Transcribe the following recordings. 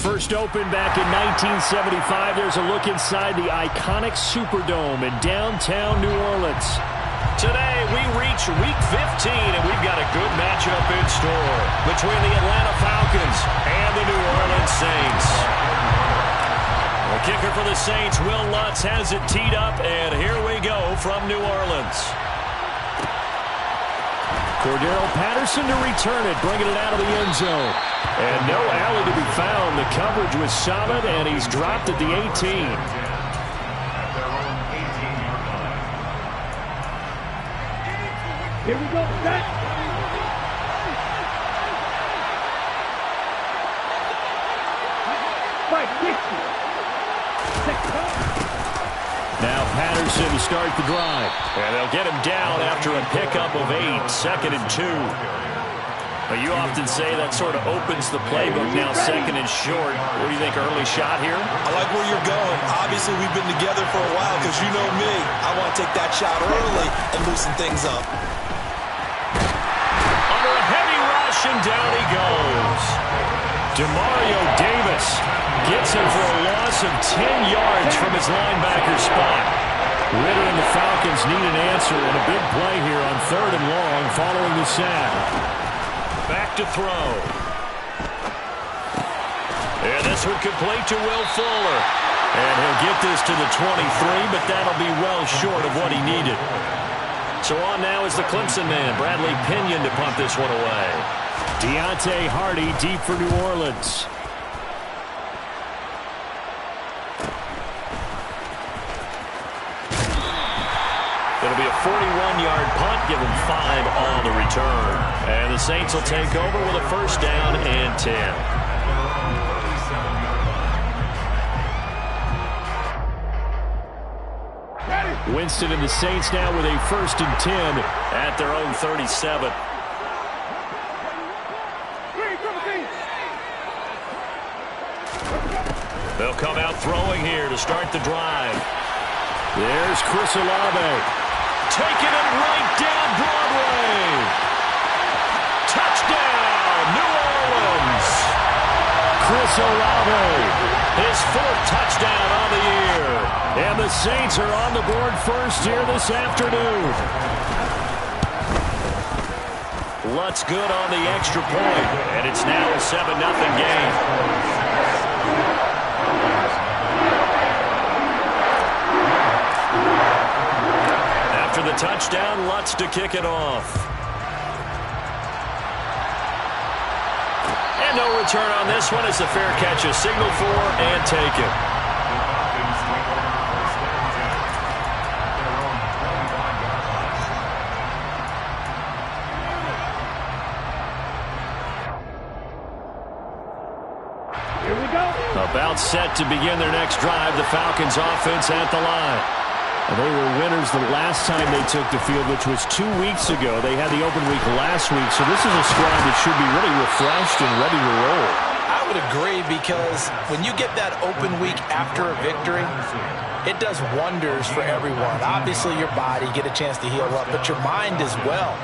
First opened back in 1975. There's a look inside the iconic Superdome in downtown New Orleans. Today, we reach Week 15, and we've got a good matchup in store between the Atlanta Falcons and the New Orleans Saints. The kicker for the Saints, Will Lutz, has it teed up, and here we go from New Orleans. Cordero Patterson to return it, bringing it out of the end zone. And no alley to be found. The coverage was solid, and he's dropped at the 18. Here we go, set. Right, 60. Now Patterson to start the drive. And they'll get him down after a pickup of 8, 2nd and 2. But you often say that sort of opens the playbook now, 2nd and short. What do you think, early shot here? I like where you're going. Obviously, we've been together for a while because you know me. I want to take that shot early and loosen things up. Under a heavy rush, and down he goes. Demario Davis gets him for a loss of 10 yards from his linebacker spot. Ritter and the Falcons need an answer, and a big play here on 3rd and long following the sack. Back to throw. And this one complete to Will Fuller. And he'll get this to the 23, but that'll be well short of what he needed. So on now is the Clemson man, Bradley Pinion, to punt this one away. Deontay Hardy deep for New Orleans. It'll be a 41-yard punt, give him 5 on the return. And the Saints will take over with a 1st down and 10. Winston and the Saints now with a 1st and 10 at their own 37. They'll come out throwing here to start the drive. There's Chris Olave. Taking it right down Broadway. Touchdown, New Orleans. Chris Olave. His 4th touchdown on the year. And the Saints are on the board first here this afternoon. Lutz good on the extra point, and it's now a 7-0 game. After the touchdown, Lutz to kick it off. And no return on this one as the fair catch is signaled for and taken. About set to begin their next drive. The Falcons offense at the line. And they were winners the last time they took the field, which was 2 weeks ago. They had the open week last week, so this is a squad that should be really refreshed and ready to roll. I would agree, because when you get that open week after a victory, it does wonders for everyone. Obviously, your body, get a chance to heal up, but your mind as well.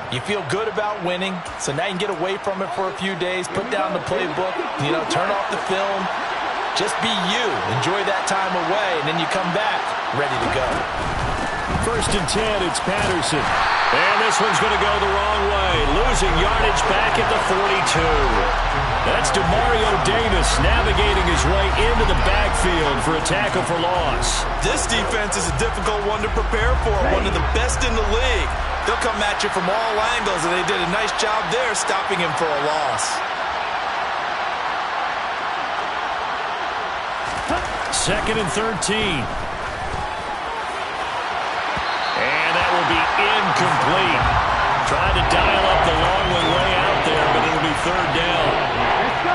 You feel good about winning, so now you can get away from it for a few days, put down the playbook, turn off the film. Just be you. Enjoy that time away, and then you come back ready to go. 1st and 10, it's Patterson. And this one's going to go the wrong way. Losing yardage back at the 42. That's Demario Davis navigating his way into the backfield for a tackle for loss. This defense is a difficult one to prepare for, one of the best in the league. They'll come at you from all angles, and they did a nice job there stopping him for a loss. 2nd and 13. And that will be incomplete. Tried to dial up the long one way out there, but it'll be 3rd down.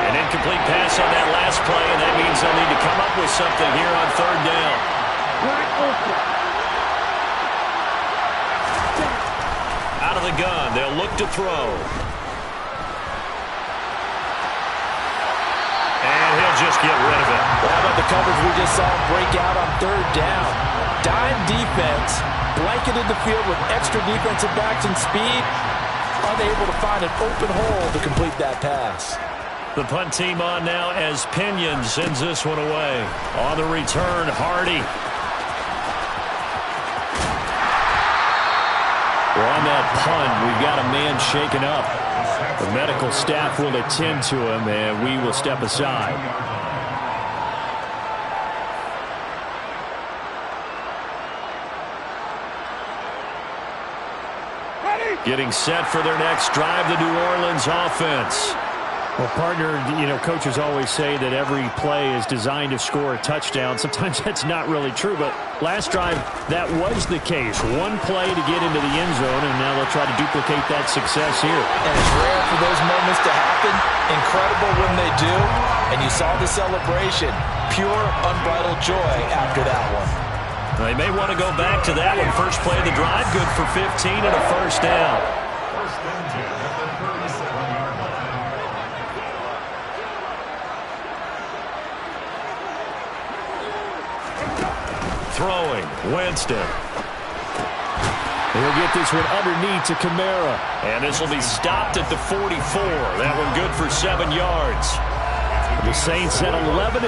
An incomplete pass on that last play, and that means they'll need to come up with something here on 3rd down. Out of the gun, they'll look to throw. And he'll just get rid of it. How about the coverage we just saw break out on 3rd down? Dime defense, blanketed the field with extra defensive backs and speed, unable to find an open hole to complete that pass. The punt team on now as Pinion sends this one away. On the return, Hardy. Well, on that punt, we've got a man shaken up. The medical staff will attend to him, and we will step aside. Getting set for their next drive, the New Orleans offense. Well, partner, coaches always say that every play is designed to score a touchdown. Sometimes that's not really true, but last drive, that was the case. One play to get into the end zone, and now they'll try to duplicate that success here. And it's rare for those moments to happen. Incredible when they do. And you saw the celebration. Pure, unbridled joy after that one. They may want to go back to that one. First play of the drive, good for 15 and a first down. Throwing, Winston. He'll get this one underneath to Kamara. And this will be stopped at the 44. That one good for 7 yards. The Saints at 11-2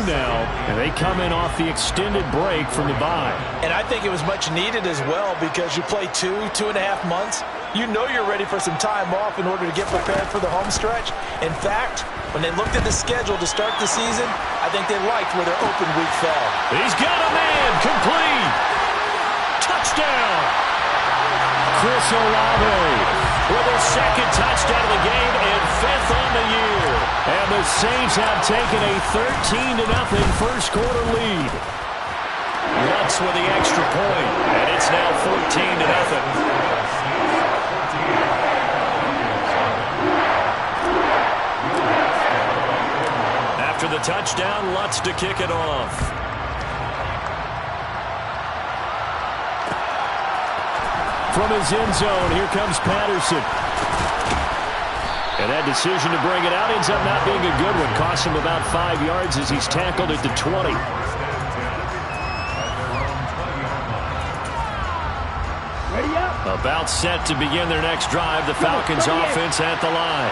now, and they come in off the extended break from the bye. And I think it was much needed as well because you play 2.5 months. You know you're ready for some time off in order to get prepared for the home stretch. In fact, when they looked at the schedule to start the season, I think they liked where their open week fell. He's got a man, complete. Touchdown. Chris Olave with his second touchdown of the game and 5th on the year. And the Saints have taken a 13-0 first quarter lead. Lutz with the extra point, and it's now 14-0. After the touchdown, Lutz to kick it off. From his end zone, here comes Patterson. And that decision to bring it out ends up not being a good one. Costs him about 5 yards as he's tackled at the 20. About set to begin their next drive. The Falcons offense at the line.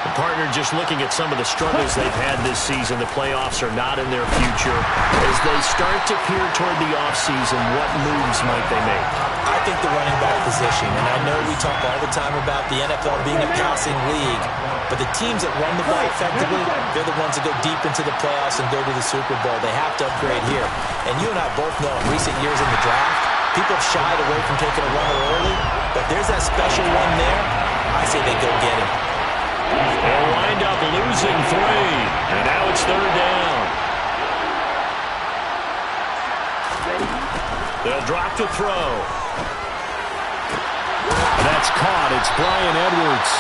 The partner, just looking at some of the struggles they've had this season, the playoffs are not in their future. As they start to peer toward the offseason, what moves might they make? I think the running back position, and I know we talk all the time about the NFL being a passing league, but the teams that run the ball effectively, they're the ones that go deep into the playoffs and go to the Super Bowl. They have to upgrade here. And you and I both know in recent years in the draft, people have shied away from taking a runner early, but there's that special one there. I say they go get him. They'll wind up losing 3, and now it's 3rd down. They'll drop the throw. That's caught. It's Brian Edwards.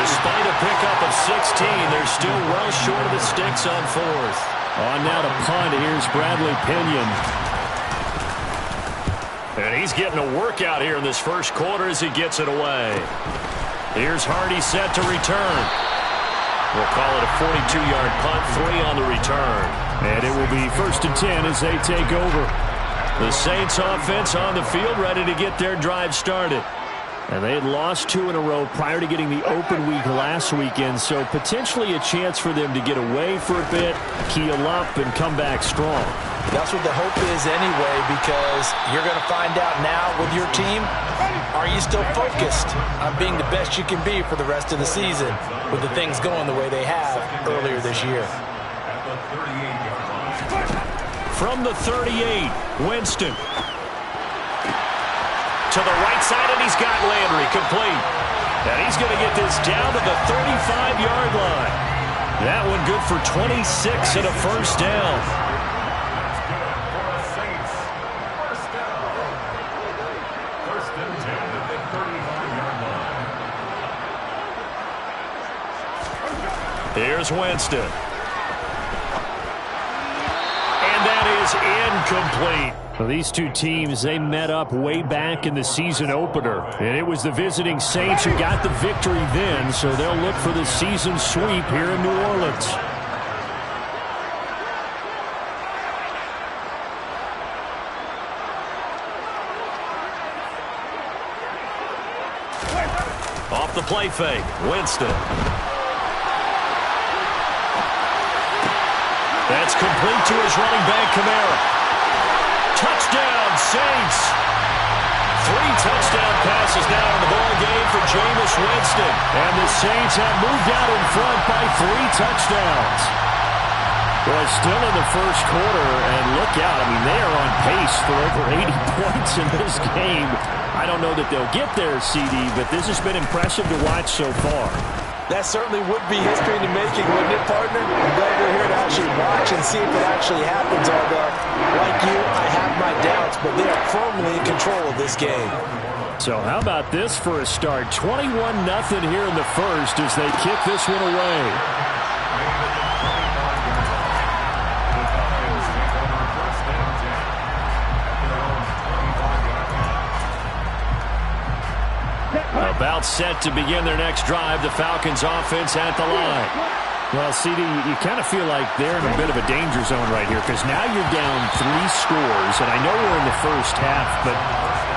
Despite a pickup of 16, they're still well short of the sticks on 4th. On now to punt. Here's Bradley Pinion. And he's getting a workout here in this first quarter as he gets it away. Here's Hardy set to return. We'll call it a 42-yard punt, 3 on the return. And it will be 1st and 10 as they take over. The Saints offense on the field ready to get their drive started. And they had lost 2 in a row prior to getting the open week last weekend, so potentially a chance for them to get away for a bit, heal up, and come back strong. That's what the hope is anyway, because you're going to find out now with your team, are you still focused on being the best you can be for the rest of the season with the things going the way they have earlier this year? From the 38, Winston. To the right side, and he's got Landry complete. And he's going to get this down to the 35-yard line. That one good for 26 and a first down. Here's Winston. And that is incomplete. Well, these two teams, they met up way back in the season opener. And it was the visiting Saints who got the victory then, so they'll look for the season sweep here in New Orleans. Off the play fake, Winston. That's complete to his running back, Kamara. Touchdown, Saints. 3 touchdown passes now in the ball game for Jameis Winston. And the Saints have moved out in front by 3 touchdowns. Well, still in the first quarter, and look out. I mean, they are on pace for over 80 points in this game. I don't know that they'll get there, CD, but this has been impressive to watch so far. That certainly would be history in the making, wouldn't it, partner? I'm glad we're here to actually watch and see if it actually happens, although, like you, I have my doubts, but they are firmly in control of this game. So how about this for a start? 21-0 here in the first as they kick this one away. About set to begin their next drive, the Falcons offense at the line. Well, CD, you kind of feel like they're in a bit of a danger zone right here because now you're down 3 scores, and I know we're in the first half, but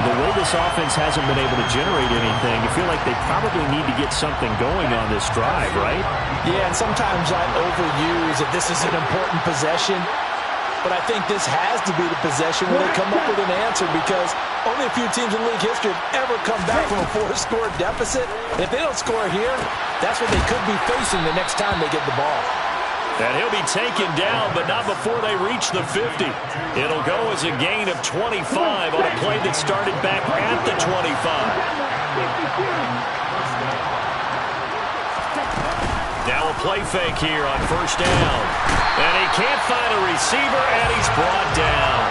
the way this offense hasn't been able to generate anything, you feel like they probably need to get something going on this drive, right? Yeah, and sometimes I overuse that this is an important possession, but I think this has to be the possession where they come up with an answer because only a few teams in league history have ever come back from a 4-score deficit. If they don't score here, that's what they could be facing the next time they get the ball. And he'll be taken down, but not before they reach the 50. It'll go as a gain of 25 on a play that started back at the 25. Now a play fake here on first down. And he can't find a receiver, and he's brought down.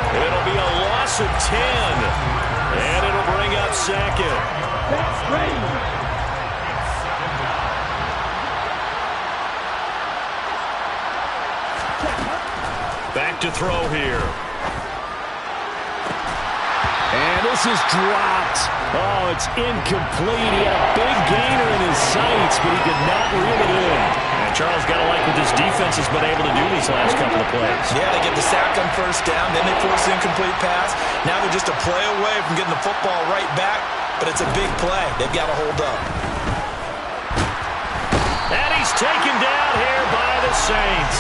It'll be a loss of 10. And it'll bring up second. That's great. Back to throw here. And this is dropped. Oh, it's incomplete. He had a big gainer in his sights, but he could not reel it in. And Charles got to like what this defense has been able to do these last couple of plays. Yeah, they get the sack on first down, then they force the incomplete pass. Now they're just a play away from getting the football right back, but it's a big play. They've got to hold up. And he's taken down here by the Saints.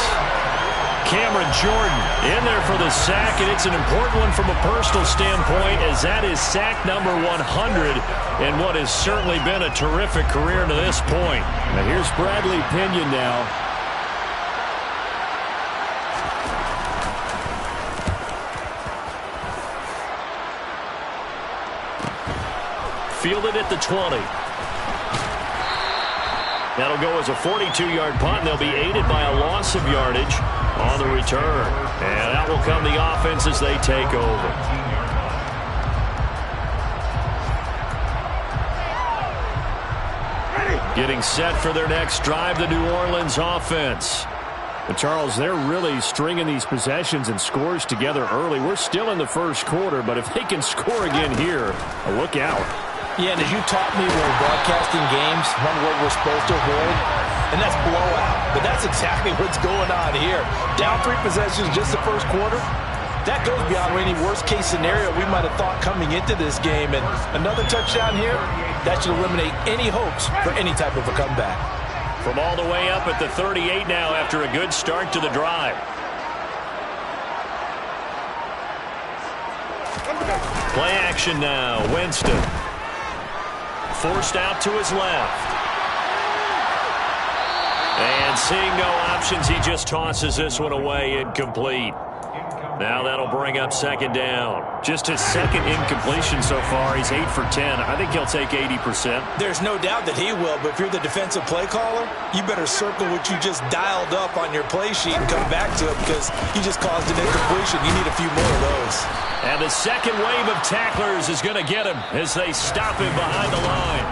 Cameron Jordan in there for the sack, and it's an important one from a personal standpoint as that is sack number 100 in what has certainly been a terrific career to this point. Now here's Bradley Pinion now. Fielded at the 20. That'll go as a 42-yard punt, and they'll be aided by a loss of yardage on the return. And out will come the offense as they take over. Getting set for their next drive, the New Orleans offense. But Charles, they're really stringing these possessions and scores together early. We're still in the first quarter, but if they can score again here, look out. Yeah, and as you taught me when we're broadcasting games, one word we're supposed to avoid, and that's blowout. But that's exactly what's going on here. Down 3 possessions just the first quarter. That goes beyond any worst-case scenario we might have thought coming into this game. And another touchdown here, that should eliminate any hopes for any type of a comeback. From all the way up at the 38 now after a good start to the drive. Play action now. Winston. Forced out to his left. And seeing no options, he just tosses this one away, incomplete. Now that'll bring up second down. Just his second incompletion so far. He's 8 for 10. I think he'll take 80%. There's no doubt that he will, but if you're the defensive play caller, you better circle what you just dialed up on your play sheet and come back to it because you just caused an incompletion. You need a few more of those. And the second wave of tacklers is going to get him as they stop him behind the line.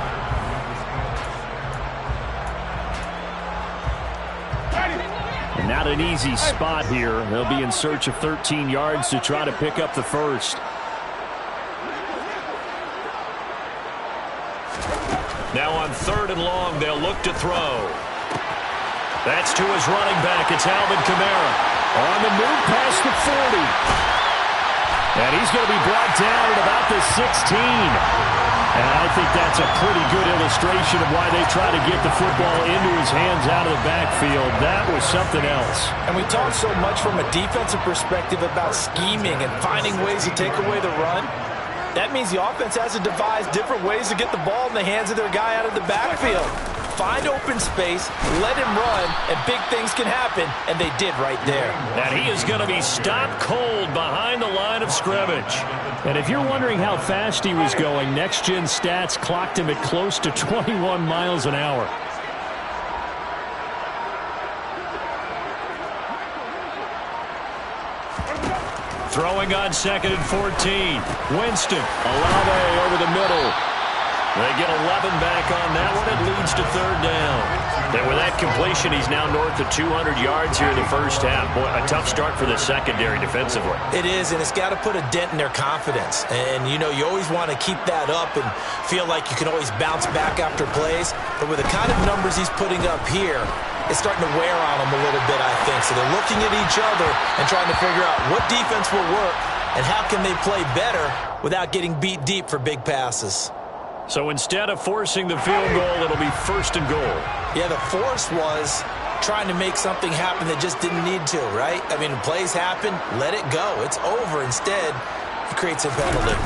Not an easy spot here. They'll be in search of 13 yards to try to pick up the first. Now on 3rd and long, they'll look to throw. That's to his running back. It's Alvin Kamara. On the move past the 40. And he's going to be brought down at about the 16. And I think that's a pretty good illustration of why they try to get the football into his hands out of the backfield. That was something else. And we talk so much from a defensive perspective about scheming and finding ways to take away the run. That means the offense has to devise different ways to get the ball in the hands of their guy out of the backfield. Find open space, let him run, and big things can happen, and they did right there. And he is going to be stopped cold behind the line of scrimmage. And if you're wondering how fast he was going, Next Gen Stats clocked him at close to 21 miles an hour. Throwing on 2nd and 14. Winston, Olave over the middle. They get 11 back on that one. It leads to 3rd down. And with that completion, he's now north of 200 yards here in the first half. Boy, a tough start for the secondary defensively. It is, and it's got to put a dent in their confidence. And, you know, you always want to keep that up and feel like you can always bounce back after plays. But with the kind of numbers he's putting up here, it's starting to wear on them a little bit, I think. So they're looking at each other and trying to figure out what defense will work and how can they play better without getting beat deep for big passes. So instead of forcing the field goal, it'll be 1st and goal. Yeah, the force was trying to make something happen that just didn't need to, right? I mean, plays happen, let it go. It's over. Instead, he creates a penalty.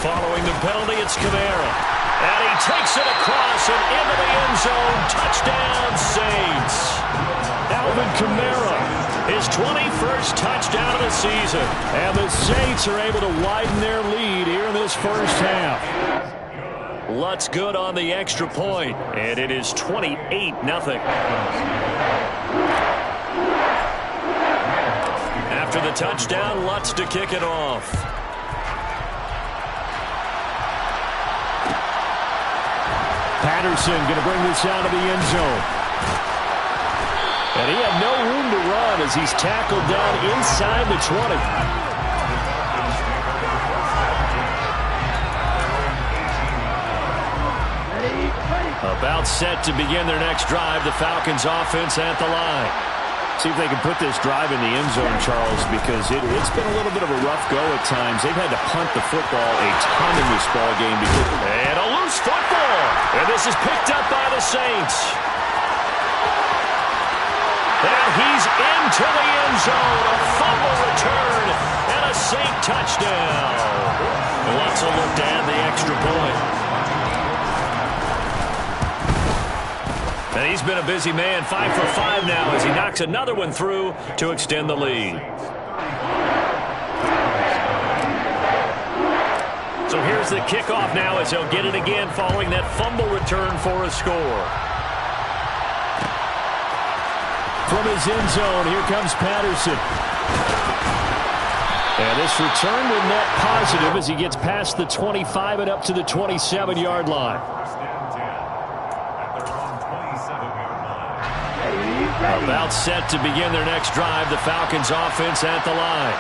Following the penalty, it's Kamara. And he takes it across and into the end zone. Touchdown, Saints. Alvin Kamara, his 21st touchdown of the season. And the Saints are able to widen their lead here in this first half. Lutz good on the extra point, and it is 28-0. After the touchdown, Lutz to kick it off. Patterson going to bring this out of the end zone. And he had no room to run as he's tackled down inside the 20. About set to begin their next drive, the Falcons offense at the line. See if they can put this drive in the end zone, Charles, because it's been a little bit of a rough go at times. They've had to punt the football a ton in this ball game. And a loose football. And this is picked up by the Saints. And he's into the end zone. A fumble return and a Saint touchdown. Lutz will look to add the extra point. And he's been a busy man, 5 for 5 now as he knocks another one through to extend the lead. So here's the kickoff now as he'll get it again following that fumble return for a score. From his end zone, here comes Patterson. And this return will net positive as he gets past the 25 and up to the 27-yard line. About set to begin their next drive, the Falcons offense at the line.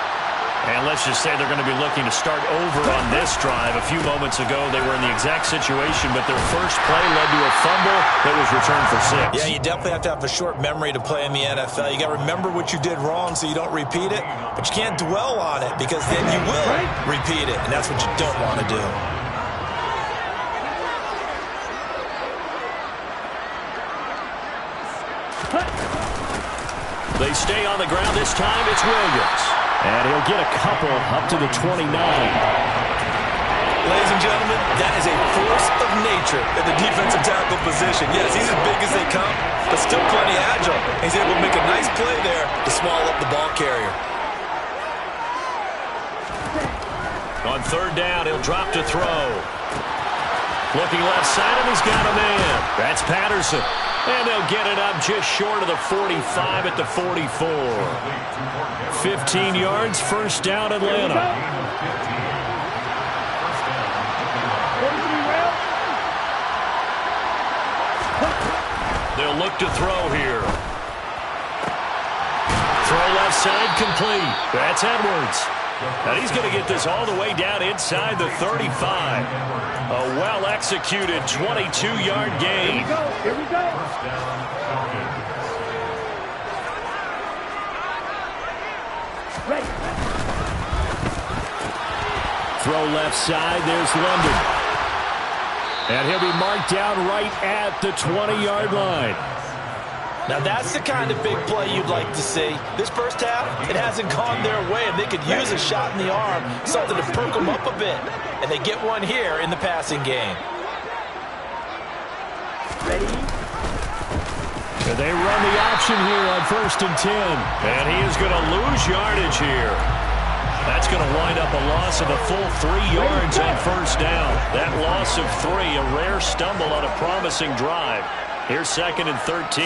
And let's just say they're going to be looking to start over on this drive. A few moments ago, they were in the exact situation, but their first play led to a fumble that was returned for 6. Yeah, you definitely have to have a short memory to play in the NFL. You got to remember what you did wrong so you don't repeat it, but you can't dwell on it because then you will repeat it, and that's what you don't want to do. They stay on the ground this time. It's Williams. And he'll get a couple up to the 29. Ladies and gentlemen, that is a force of nature at the defensive tackle position. Yes, he's as big as they come, but still plenty agile. He's able to make a nice play there to swallow up the ball carrier. On 3rd down, he'll drop to throw. Looking left side, and he's got a man. That's Patterson. And they'll get it up just short of the 45 at the 44. 15 yards, 1st down, Atlanta. They'll look to throw here. Throw left side, complete. That's Edwards. And he's going to get this all the way down inside the 35. A well-executed 22-yard gain. Here we go. Throw left side. There's London. And he'll be marked down right at the 20-yard line. Now, that's the kind of big play you'd like to see. This first half, it hasn't gone their way, and they could use a shot in the arm, something to perk them up a bit. And they get one here in the passing game. Ready? And they run the option here on 1st and 10. And he is going to lose yardage here. That's going to wind up a loss of a full 3 yards on 1st down. That loss of 3, a rare stumble on a promising drive. Here's 2nd and 13.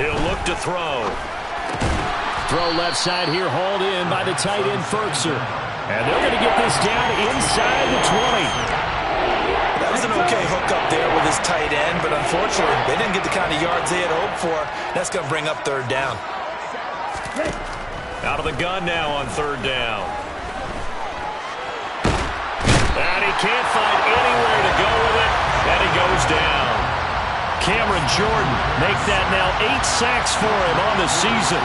He'll look to throw. Throw left side here, hauled in by the tight end, Ferkser. And they're going to get this down inside the 20. That was an okay hook up there with his tight end, but unfortunately, they didn't get the kind of yards they had hoped for. That's going to bring up 3rd down. Out of the gun now on 3rd down. And he can't find anywhere to go with it, and he goes down. Cameron Jordan make that now 8 sacks for him on the season.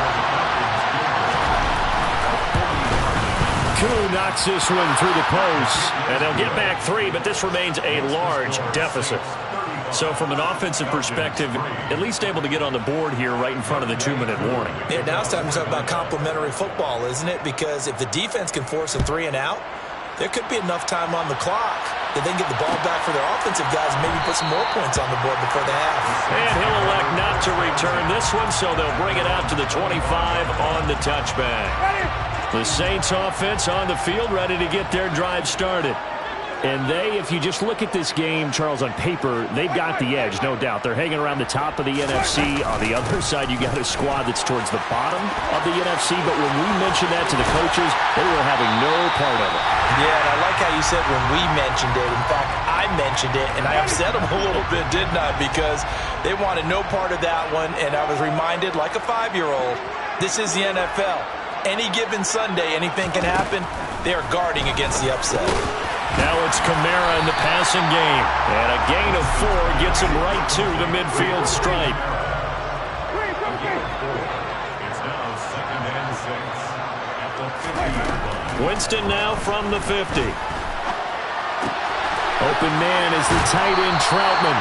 Koo knocks this one through the post. And they'll get back 3, but this remains a large deficit. So from an offensive perspective, at least able to get on the board here right in front of the 2-minute warning. Yeah, now it's time to talk about complementary football, isn't it? Because if the defense can force a 3 and out, there could be enough time on the clock that they can get the ball back for their offensive guys and maybe put some more points on the board before the half. And he'll elect not to return this one, so they'll bring it out to the 25 on the touchback. The Saints offense on the field, ready to get their drive started. And they, if you just look at this game, Charles, on paper, they've got the edge, no doubt. They're hanging around the top of the NFC. On the other side, you got a squad that's towards the bottom of the NFC. But when we mentioned that to the coaches, they were having no part of it. Yeah, and I like how you said when we mentioned it. In fact, I mentioned it, and I upset them a little bit, didn't I? Because they wanted no part of that one, and I was reminded, like a 5-year-old, this is the NFL. Any given Sunday, anything can happen. They are guarding against the upset. Now it's Kamara in the passing game. And a gain of 4 gets him right to the midfield stripe. It's now 2nd and 6 at the 50. Winston now from the 50. Open man is the tight end, Troutman.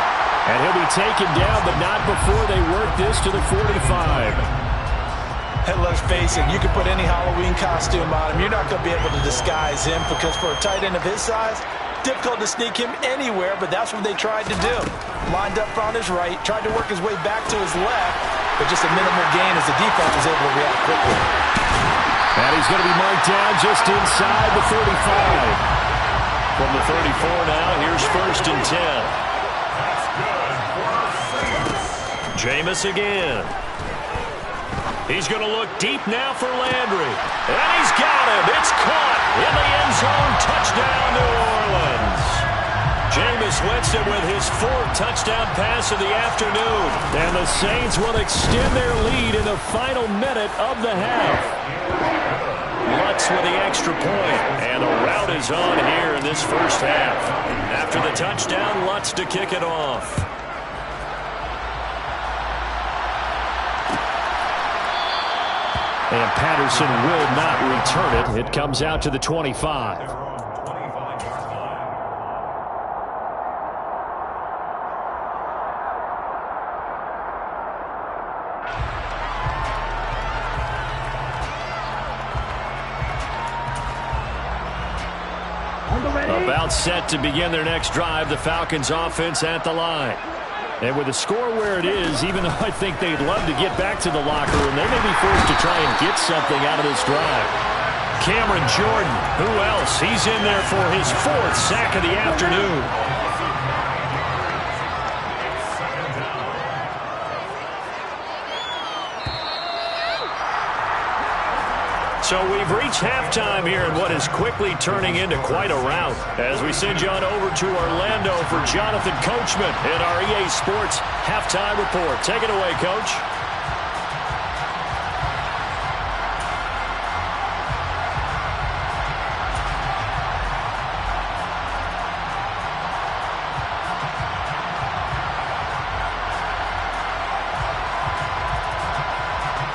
And he'll be taken down, but not before they work this to the 45. And let's face it, you can put any Halloween costume on him. You're not going to be able to disguise him because for a tight end of his size, difficult to sneak him anywhere, but that's what they tried to do. Lined up on his right, tried to work his way back to his left, but just a minimal gain as the defense was able to react quickly. And he's going to be marked down just inside the 35. From the 34 now, here's 1st and 10. Jameis again. He's going to look deep now for Landry. And he's got him. It's caught in the end zone. Touchdown, New Orleans. Jameis Winston with his 4th touchdown pass of the afternoon. And the Saints will extend their lead in the final minute of the half. Lutz with the extra point. And the rout is on here in this first half. After the touchdown, Lutz to kick it off. And Patterson will not return it. It comes out to the 25. About set to begin their next drive, the Falcons offense at the line. And with the score where it is, even though I think they'd love to get back to the locker room, they may be forced to try and get something out of this drive. Cameron Jordan, who else? He's in there for his 4th sack of the afternoon. So we've reached halftime here in what is quickly turning into quite a rout. As we send you on over to Orlando for Jonathan Coachman in our EA Sports Halftime Report. Take it away, Coach.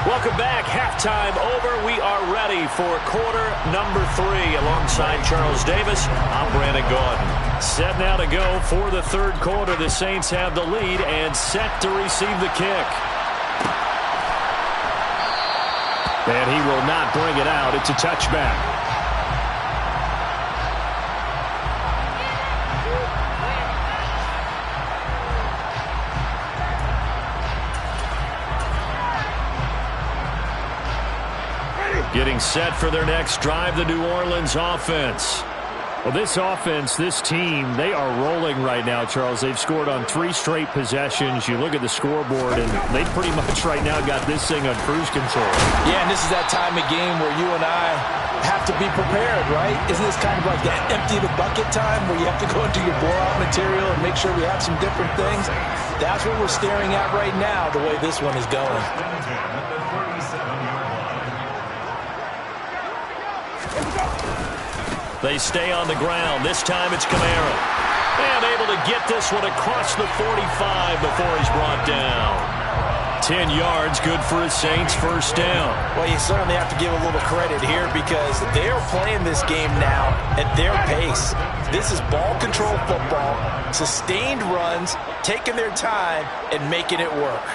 Welcome back. Halftime over. We are ready for quarter number 3. Alongside Charles Davis, I'm Brandon Gaudin. Set now to go for the third quarter. The Saints have the lead and set to receive the kick. And he will not bring it out. It's a touchback. Getting set for their next drive, the New Orleans offense. Well, this offense, this team, they are rolling right now, Charles. They've scored on 3 straight possessions. You look at the scoreboard, and they pretty much right now got this thing on cruise control. Yeah, and this is that time of game where you and I have to be prepared, right? Isn't this kind of like that empty the bucket time where you have to go into your blowout material and make sure we have some different things? That's what we're staring at right now, the way this one is going. They stay on the ground. This time it's Kamara. And able to get this one across the 45 before he's brought down. 10 yards, good for his Saints, first down. Well, you certainly have to give a little credit here because they're playing this game now at their pace. This is ball control football, sustained runs, taking their time, and making it work.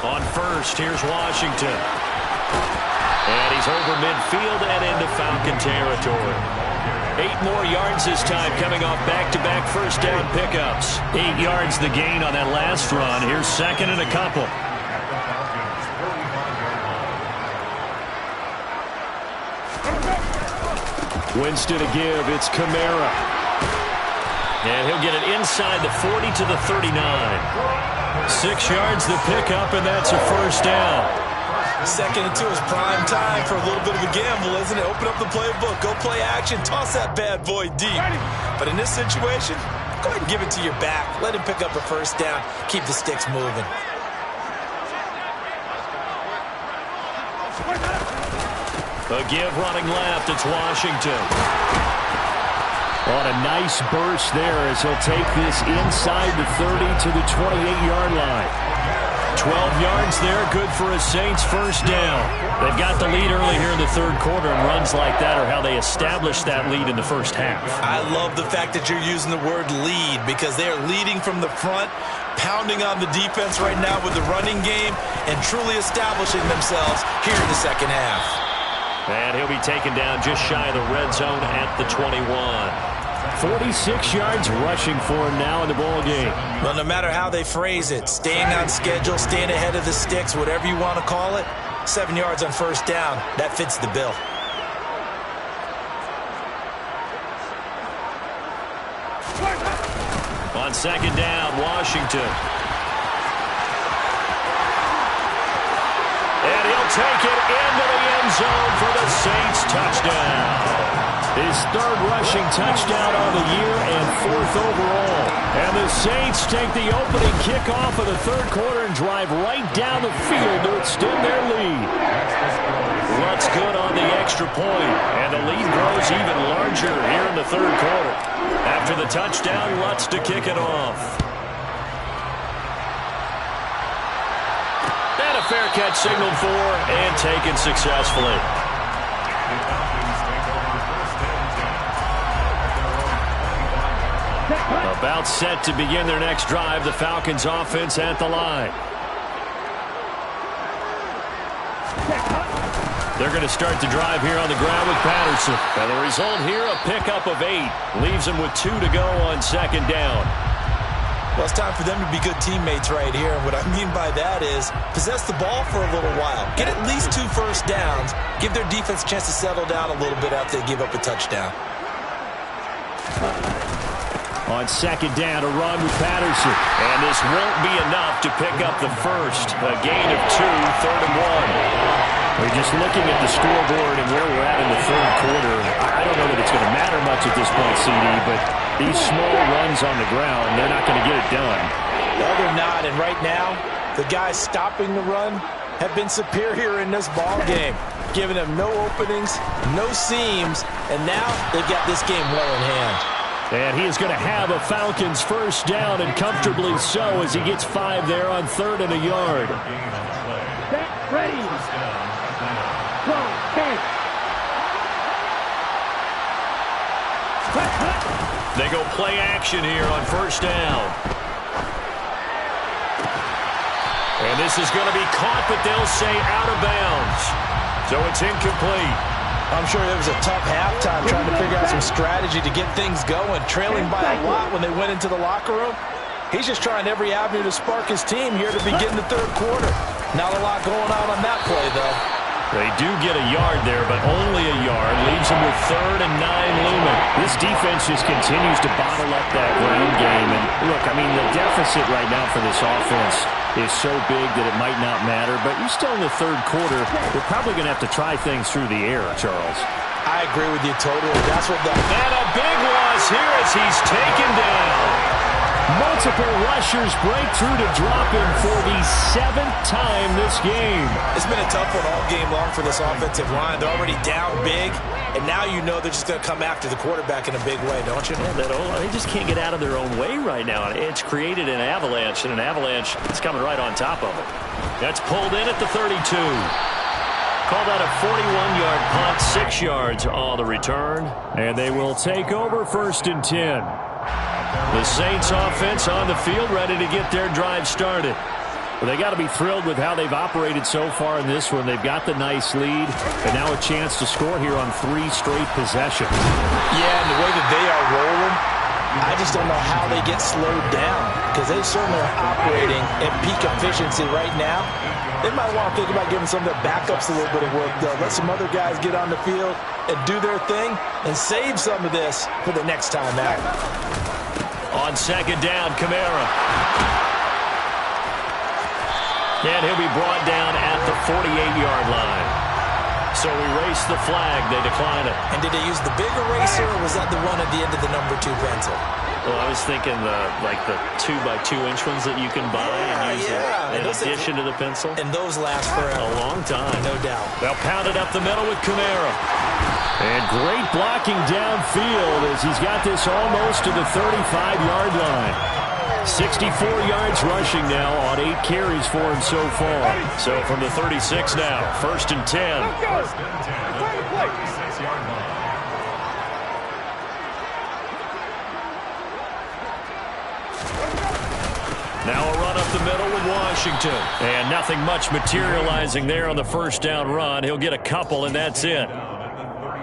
On first, here's Washington. And he's over midfield and into Falcon territory. 8 more yards this time, coming off back-to-back first down pickups. 8 yards the gain on that last run. Here's second and a couple. Winston to give. It's Kamara. And he'll get it inside the 40 to the 39. 6 yards the pickup, and that's a first down. 2nd and 2 is prime time for a little bit of a gamble, isn't it? Open up the playbook, go play action, toss that bad boy deep. But in this situation, go ahead and give it to your back. Let him pick up a first down. Keep the sticks moving. A give running left. It's Washington. On a nice burst there as he'll take this inside the 30 to the 28-yard line. 12 yards there, good for a Saints first down. They've got the lead early here in the third quarter, and runs like that are how they establish that lead in the first half. I love the fact that you're using the word lead because they are leading from the front, pounding on the defense right now with the running game, and truly establishing themselves here in the second half. And he'll be taken down just shy of the red zone at the 21. 46 yards rushing for him now in the ball game. Well, no matter how they phrase it, staying on schedule, staying ahead of the sticks, whatever you want to call it, 7 yards on first down, that fits the bill. On second down, Washington. And he'll take it into the end zone for the Saints touchdown. His 3rd rushing touchdown on the year and 4th overall. And the Saints take the opening kickoff of the third quarter and drive right down the field to extend their lead. Lutz good on the extra point, and the lead grows even larger here in the third quarter. After the touchdown, Lutz to kick it off. And a fair catch signaled for and taken successfully. About set to begin their next drive, the Falcons offense at the line. They're going to start the drive here on the ground with Patterson. And the result here, a pickup of 8. Leaves them with 2 to go on second down. Well, it's time for them to be good teammates right here. And what I mean by that is possess the ball for a little while. Get at least 2 first downs. Give their defense a chance to settle down a little bit after they give up a touchdown. On second down, a run with Patterson. And this won't be enough to pick up the first. A gain of 2, 3rd and 1. We're just looking at the scoreboard and where we're at in the third quarter. I don't know that it's going to matter much at this point, CD, but these small runs on the ground, they're not going to get it done. No, they're not. And right now, the guys stopping the run have been superior in this ball game, giving them no openings, no seams, and now they've got this game well in hand. And he is going to have a Falcons first down, and comfortably so, as he gets 5 there on 3rd and a yard. Ready. Go. They go play action here on first down. And this is going to be caught, but they'll say out of bounds. So it's incomplete. I'm sure it was a tough halftime trying to figure out some strategy to get things going, trailing by a lot when they went into the locker room. He's just trying every avenue to spark his team here to begin the third quarter. Not a lot going on that play, though. They do get a yard there, but only a yard. Leaves them with 3rd and 9 looming. This defense just continues to bottle up that ground game. And look, I mean, the deficit right now for this offense is so big that it might not matter. But you're still in the third quarter. They're probably going to have to try things through the air, Charles. I agree with you totally. That's what the... And a big loss here as he's taken down. Multiple rushers break through to drop him for the 7th time this game. It's been a tough one all game long for this offensive line. They're already down big, and now you know they're just going to come after the quarterback in a big way, don't you? Yeah, they just can't get out of their own way right now. It's created an avalanche, and an avalanche is coming right on top of it. That's pulled in at the 32. Call that a 41-yard punt, 6 yards on the return. And they will take over 1st and 10. The Saints offense on the field ready to get their drive started. Well, they got to be thrilled with how they've operated so far in this one. They've got the nice lead, and now a chance to score here on 3 straight possessions. Yeah, and the way that they are rolling, I just don't know how they get slowed down, because they certainly are operating at peak efficiency right now. They might want to think about giving some of their backups a little bit of work, though. Let some other guys get on the field and do their thing and save some of this for the next time out. On 2nd down, Kamara. And he'll be brought down at the 48-yard line. So erase the flag. They decline it. And did they use the big eraser, or was that the one at the end of the number 2 pencil? Well, I was thinking like the 2x2-inch ones that you can buy and use in addition to the pencil. And those last for a long time. No doubt. They'll pound it up the middle with Kamara. And great blocking downfield as he's got this almost to the 35-yard line. 64 yards rushing now on 8 carries for him so far. So from the 36 now, 1st and 10. Now a run up the middle with Washington. And nothing much materializing there on the 1st down run. He'll get a couple, and that's it.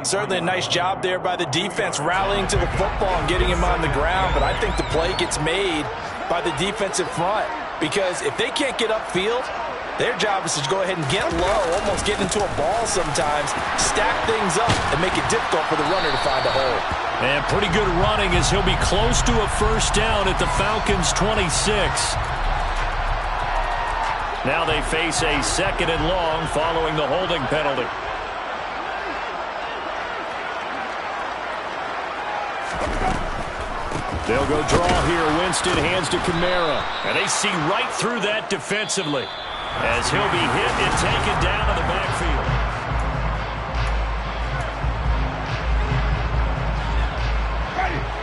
Certainly a nice job there by the defense rallying to the football and getting him on the ground, but I think the play gets made by the defensive front, because if they can't get upfield, their job is to go ahead and get low, almost get into a ball sometimes, stack things up, and make it difficult for the runner to find a hole. And pretty good running as he'll be close to a 1st down at the Falcons' 26. Now they face a 2nd and long following the holding penalty. They'll go draw here. Winston hands to Kamara. And they see right through that defensively as he'll be hit and taken down to the backfield.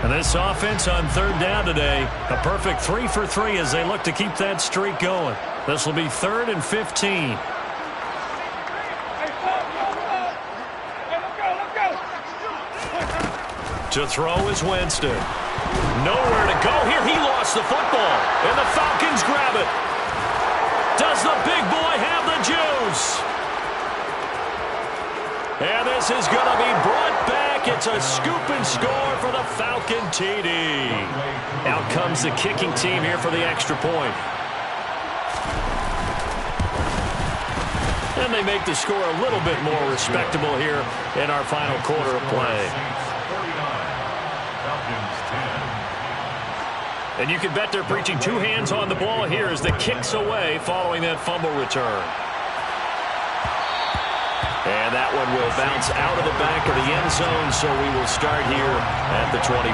And this offense on 3rd down today, a perfect 3 for 3 as they look to keep that streak going. This will be 3rd and 15. To throw is Winston. Nowhere to go here. He lost the football, and the Falcons grab it. Does the big boy have the juice? And this is going to be brought back. It's a scoop and score for the Falcon TD. Out comes the kicking team here for the extra point. And they make the score a little bit more respectable here in our final quarter of play. And you can bet they're preaching 2 hands on the ball here as the kick's away following that fumble return. And that one will bounce out of the back of the end zone, so we will start here at the 25.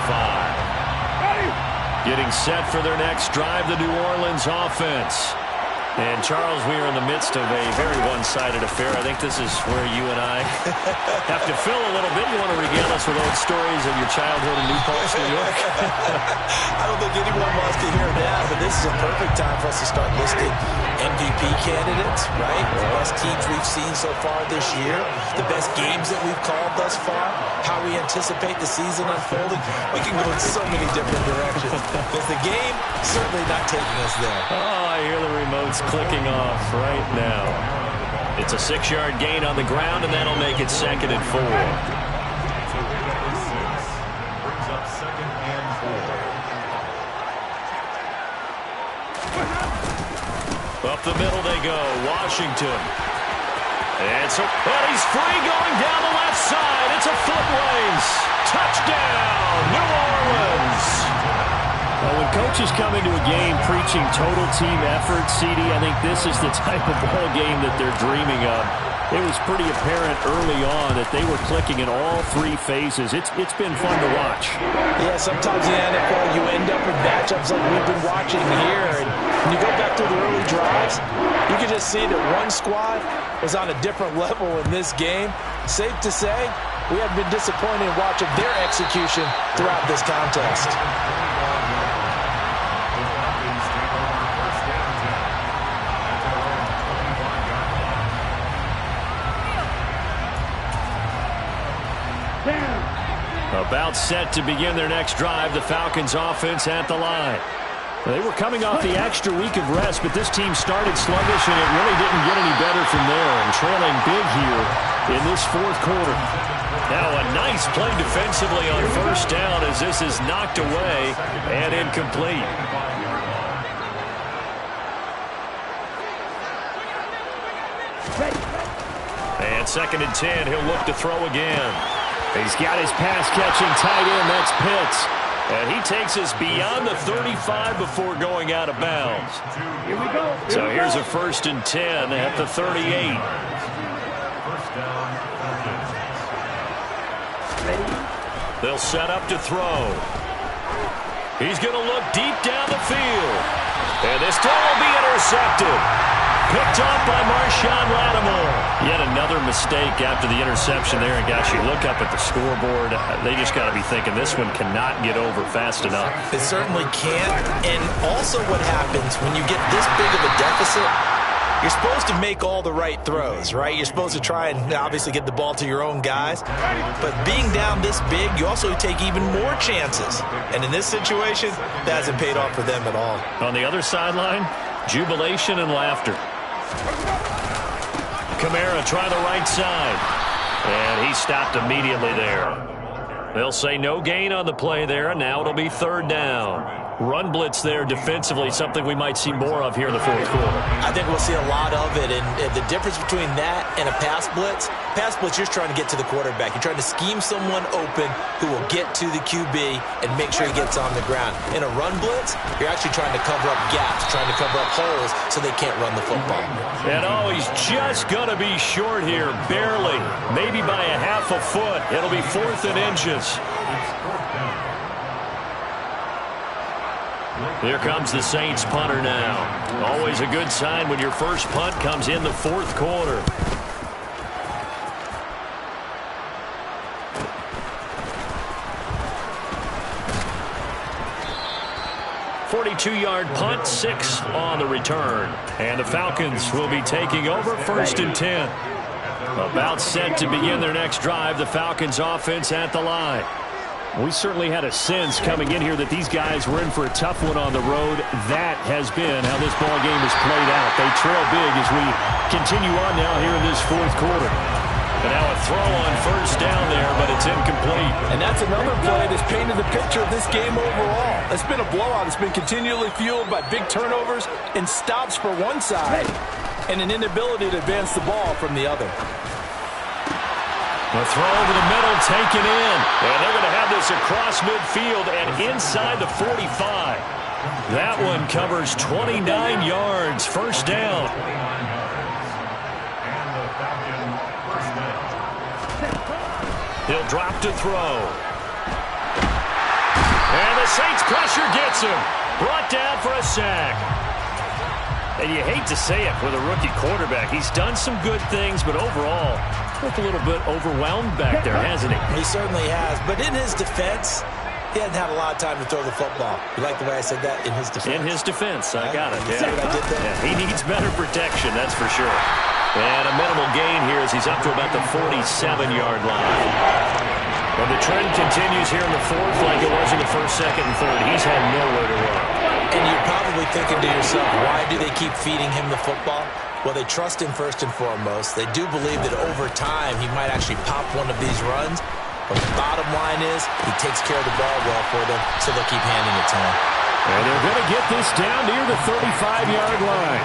Getting set for their next drive, the New Orleans offense. And, Charles, we are in the midst of a very one-sided affair. I think this is where you and I have to fill a little bit. You want to regale us with old stories of your childhood in New Paltz, New York? I don't think anyone wants to hear that, but this is a perfect time for us to start listing MVP candidates, right? The best teams we've seen so far this year, the best games that we've called thus far, how we anticipate the season unfolding. We can go in so many different directions. But the game certainly not taking us there. Oh, I hear the remotes clicking off right now. It's a 6-yard gain on the ground, and that'll make it 2nd and 4. Brings up 2nd and 4. Up the middle they go. Washington. And he's free going down the left side. It's a foot race. Touchdown, New Orleans. Well, when coaches come into a game preaching total team effort, CD, I think this is the type of ball game that they're dreaming of. It was pretty apparent early on that they were clicking in all 3 phases. It's been fun to watch. Yeah, sometimes in the NFL you end up with matchups like we've been watching here. And when you go back to the early drives, you can just see that one squad was on a different level in this game. Safe to say, we have been disappointed in watching their execution throughout this contest. About set to begin their next drive, the Falcons offense at the line. They were coming off the extra week of rest, but this team started sluggish, and it really didn't get any better from there, and trailing big here in this 4th quarter. Now a nice play defensively on 1st down as this is knocked away and incomplete. And 2nd and 10, he'll look to throw again. He's got his pass-catching tight end. That's Pitts. And he takes us beyond the 35 before going out of bounds. Here we go. So here's a 1st and 10 at the 38. 1st down, Falcons. They'll set up to throw. He's going to look deep down the field. And this throw will be intercepted. Picked off by Marshawn Lattimore. Yet another mistake after the interception there. And, gosh, you look up at the scoreboard. They just got to be thinking this one cannot get over fast enough. It certainly can't. And also what happens when you get this big of a deficit, you're supposed to make all the right throws, right? You're supposed to try and obviously get the ball to your own guys. But being down this big, you also take even more chances. And in this situation, that hasn't paid off for them at all. On the other sideline, jubilation and laughter. Kamara try the right side. And he stopped immediately there. They'll say no gain on the play there, and now it'll be 3rd down. Run blitz there defensively, something we might see more of here in the 4th quarter. I think we'll see a lot of it, and the difference between that and a pass blitz, you're trying to get to the quarterback. You're trying to scheme someone open who will get to the QB and make sure he gets on the ground. In a run blitz, you're actually trying to cover up gaps, trying to cover up holes so they can't run the football. And he's just going to be short here, barely, maybe by a half a foot. It'll be 4th and inches. Here comes the Saints punter now. Always a good sign when your first punt comes in the 4th quarter. .42-yard punt, 6 on the return. And the Falcons will be taking over 1st and 10. About set to begin their next drive, the Falcons offense at the line. We certainly had a sense coming in here that these guys were in for a tough one on the road. That has been how this ball game has played out. They trail big as we continue on now here in this 4th quarter. And now a throw on 1st down there, but it's incomplete. And that's another play that's painted the picture of this game overall. It's been a blowout. It's been continually fueled by big turnovers and stops for one side and an inability to advance the ball from the other. The throw over the middle, taken in. And they're going to have this across midfield and inside the 45. That one covers 29 yards. 1st down. He'll drop to throw. And the Saints pressure gets him. Brought down for a sack. And you hate to say it with a rookie quarterback. He's done some good things, but overall, looked a little bit overwhelmed back there, hasn't he? He certainly has. But in his defense, he hasn't had a lot of time to throw the football. You like the way I said that? In his defense. In his defense. I got it. You see what I did there? Yeah, he needs better protection, that's for sure. And a minimal gain here as he's up to about the 47-yard line. And the trend continues here in the fourth like it was in the first, second, and third. He's had nowhere to run. And you're probably thinking to yourself, why do they keep feeding him the football? Well, they trust him first and foremost. They do believe that over time he might actually pop one of these runs. But the bottom line is he takes care of the ball well for them, so they'll keep handing it to him. And they're going to get this down near the 35-yard line.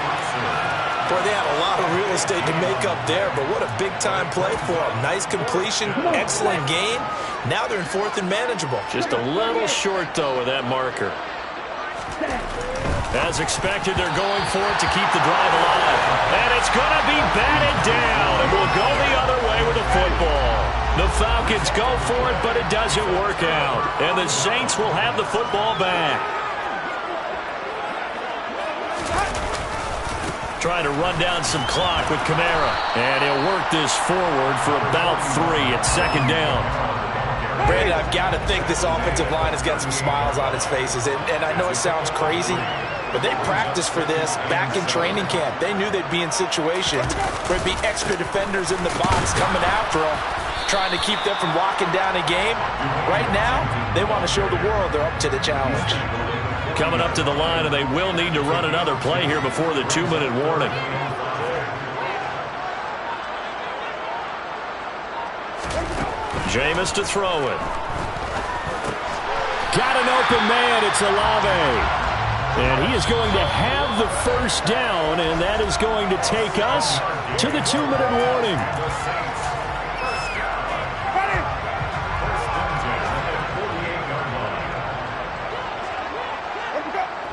Boy, they had a lot of real estate to make up there, but what a big-time play for them. Nice completion, excellent gain. Now they're in fourth and manageable. Just a little short, though, with that marker. As expected, they're going for it to keep the drive alive. And it's going to be batted down, and we'll go the other way with the football. The Falcons go for it, but it doesn't work out. And the Saints will have the football back. Trying to run down some clock with Kamara. And he'll work this forward for about 3 at second down. Brandon, I've got to think this offensive line has got some smiles on its faces. And I know it sounds crazy, but they practiced for this back in training camp. They knew they'd be in situations where there'd be extra defenders in the box coming after them, trying to keep them from locking down a game. Right now, they want to show the world they're up to the challenge. Coming up to the line, and they will need to run another play here before the 2-minute warning. Jameis to throw it. Got an open man. It's Olave. And he is going to have the first down, and that is going to take us to the 2-minute warning.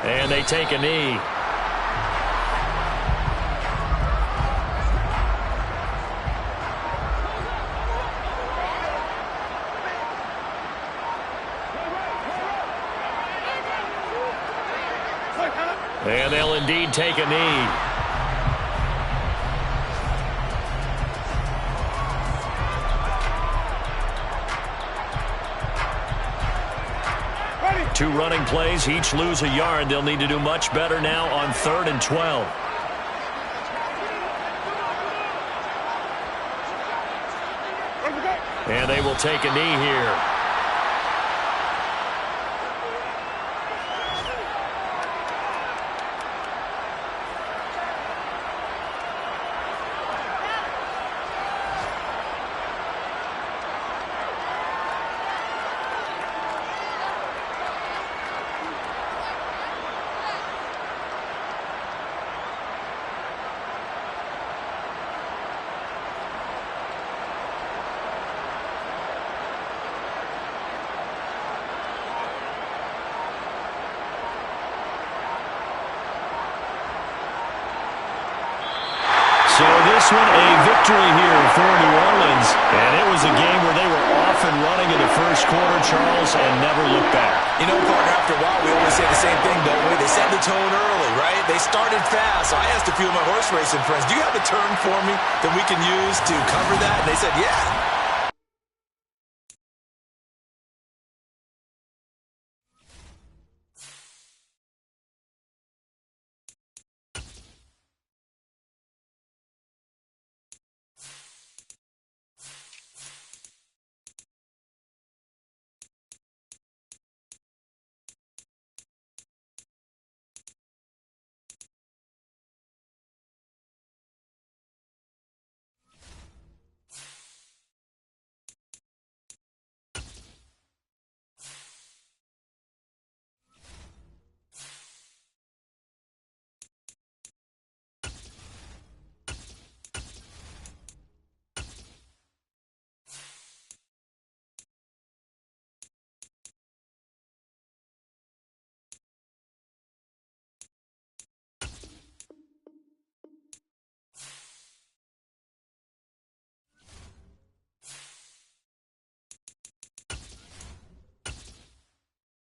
And they take a knee. And they'll indeed take a knee. Two running plays, each lose a yard. They'll need to do much better now on 3rd and 12. And they will take a knee here. So this one, a victory here for New Orleans. And it was a game where they were off and running in the first quarter, Charles, and never looked back. You know, partner, after a while, we always say the same thing, don't we? They set the tone early, right? They started fast. So I asked a few of my horse racing friends, do you have a term for me that we can use to cover that? And they said, yeah.